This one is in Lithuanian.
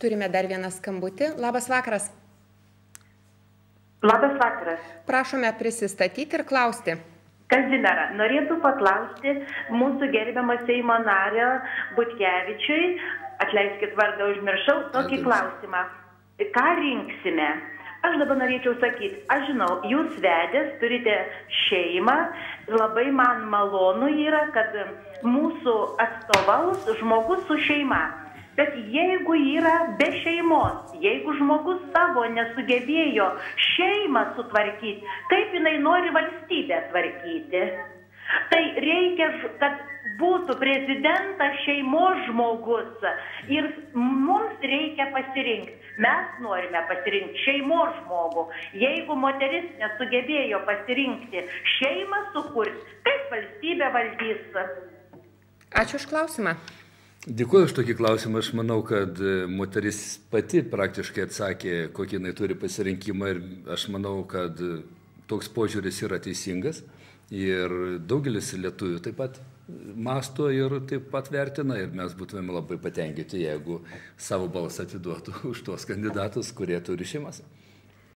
Turime dar vieną skambutį. Labas vakaras. Labas vakaras. Prašome prisistatyti ir klausti. Kazimiera, norėtų paklausti mūsų gerbiamo Seimo nario Butkevičiui, atleiskit vardą, užmiršau, tokį klausimą. Ką rinksime? Aš dabar norėčiau sakyti, aš žinau, jūs vedęs, turite šeimą, labai man malonu yra, kad mūsų atstovaus žmogus su šeima. Bet jeigu yra be šeimos, jeigu žmogus savo nesugebėjo šeimą sutvarkyti, kaip jinai nori valstybę tvarkyti? Tai reikia, kad būtų prezidentas šeimos žmogus ir mums reikia pasirinkti. Mes norime pasirinkti šeimos žmogų. Jeigu moteris nesugebėjo pasirinkti šeimą sukurti, kaip valstybė valdys? Ačiū už klausimą. Dėkuoju už tokį klausimą. Aš manau, kad moteris pati praktiškai atsakė, kokį jinai turi pasirinkimą ir aš manau, kad toks požiūris yra teisingas ir daugelis lietuvių taip pat mąsto ir taip pat vertina ir mes būtumėm labai patenkinti, jeigu savo balsą atiduotų už tuos kandidatus, kurie turi šeimas.